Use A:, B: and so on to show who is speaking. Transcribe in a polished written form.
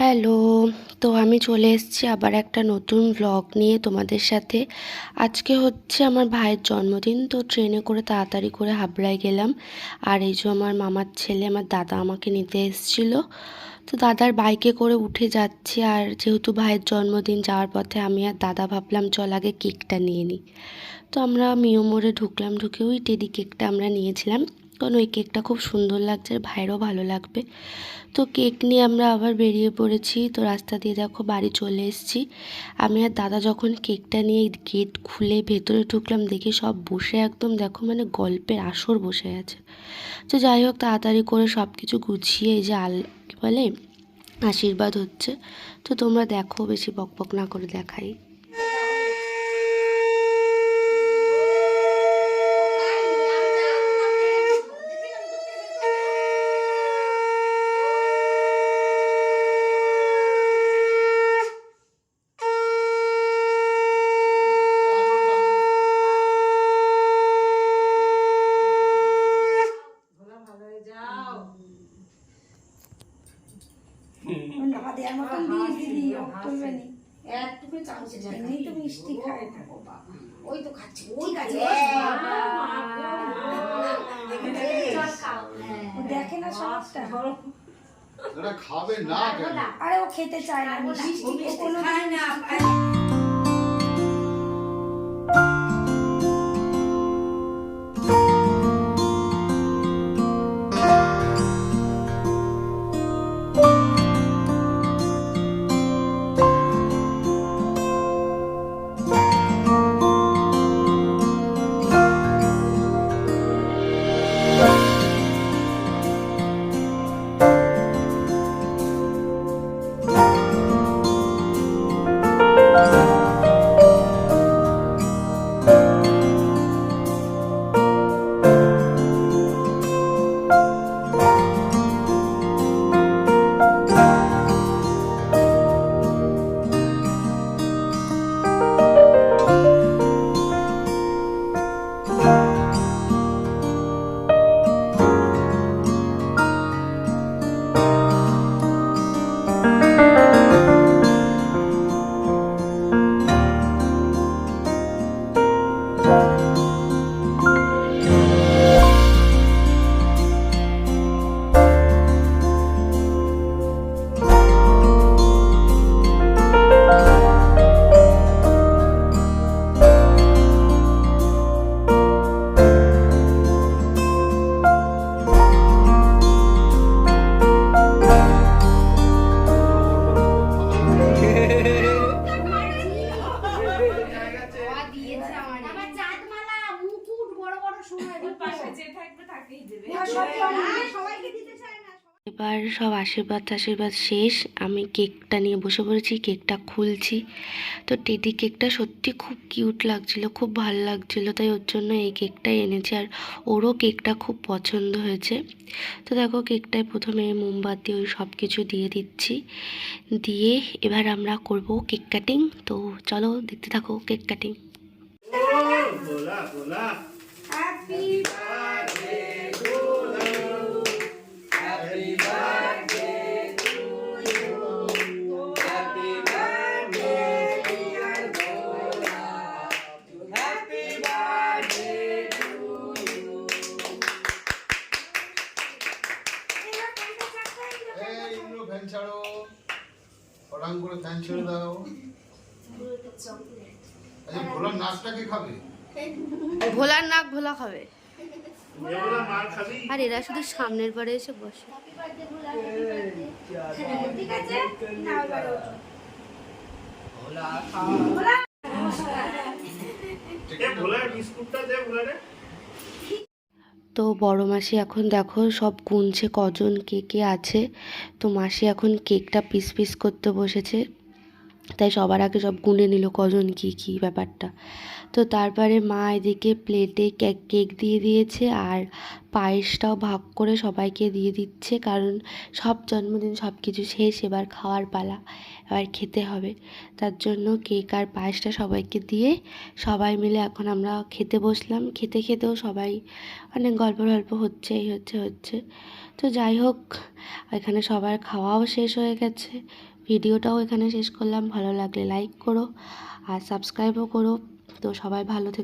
A: Hello. তো আমি চলে এসেছি আবার একটা নতুন ব্লগ নিয়ে তোমাদের সাথে। আজকে হচ্ছে আমার ভাইয়ের জন্মদিন, তো ট্রেনে করে তাড়াতাড়ি করে হাবড়ায় গেলাম। আর এই যে আমার মামার ছেলে, আমার দাদা আমাকে নিতে এসেছিল। তো দাদার বাইকে করে উঠে যাচ্ছি, আর যেহেতু ভাইয়ের জন্মদিন, যাওয়ার পথে আমি আর দাদা ভাবলাম চল আগে কেকটা নিয়ে নিই। তো আমরা মিও মোড়ে ঢুকলাম, ঢুকে ওই টেডি কেকটা আমরা নিয়েছিলাম, কারণ ওই কেকটা খুব সুন্দর লাগছে আর ভাইয়েরও ভালো লাগবে। তো কেক নিয়ে আমরা আবার বেরিয়ে পড়েছি। তো রাস্তা দিয়ে দেখো বাড়ি চলে এসেছি। আমি আর দাদা যখন কেকটা নিয়ে গেট খুলে ভেতরে ঢুকলাম, দেখি সব বসে একদম দেখো মানে গল্পের আসর বসে আছে। তো যাই হোক, তাড়াতাড়ি করে সব কিছু গুছিয়ে এই যে কী বলে আশীর্বাদ হচ্ছে। তো তোমরা দেখো, বেশি বকবক না করে দেখাই।
B: দেওয়ার মতন দিয়ে দিদি তুলবে নি একটুকু চামচে এমনি তো মিষ্টি খায় না। ও বাবা ওই তো খাচ্ছি, ঠিক আছে দেখে না সবটা
C: খাবে না কেন?
B: আরে ও খেতে চায় না মিষ্টি, ও কোনো খায় না।
A: এবার সব আশীর্বাদ শেষ, আমি কেকটা নিয়ে বসে পড়েছি, কেকটা খুলছি। তো টেডি কেকটা সত্যি খুব কিউট লাগছিল, খুব ভালো লাগছিল, তাই ওর জন্য এই কেকটাই এনেছি। আর ওরও কেকটা খুব পছন্দ হয়েছে। তো দেখো, কেকটায় প্রথমে মোমবাতি ওই সব কিছু দিয়ে দিচ্ছি, দিয়ে এবার আমরা করব কেক কাটিং। তো চলো দেখতে থাকো কেক কাটিং।
C: ছাড়ো, পটাং করে ফ্যান ছেড়ে দাও। আচ্ছা, ভোলার নাকটাকে খাবে?
A: ভোলার নাক ভোলা খাবে, আর এরা শুধু সামনের বারে এসে বসে।
B: ঠিক আছে নাও বারো
A: তো বড় মাসি এখন দেখো সব গুনছে কজন কে কে আছে। তো মাসি এখন কেকটা পিস পিস করতে বসেছে, তাই সবার আগে সব গুনে নিল কজন কী ব্যাপারটা। তো তারপরে মা এদিকে প্লেটে কেক দিয়ে দিয়েছে, আর পায়েসটাও ভাগ করে সবাইকে দিয়ে দিচ্ছে, কারণ সব জন্মদিন সব কিছু শেষ, এবার খাওয়ার পালা, এবার খেতে হবে। তার জন্য কেক আর পায়েসটা সবাইকে দিয়ে সবাই মিলে এখন আমরা খেতে বসলাম। খেতেও সবাই অনেক গল্প হচ্ছে, এই হচ্ছে। তো যাই হোক, এখানে সবার খাওয়াও শেষ হয়ে গেছে, ভিডিওটাও এখানে শেষ করলাম। ভালো লাগলে লাইক করো আর সাবস্ক্রাইবও করো। তো সবাই ভালো থেকো।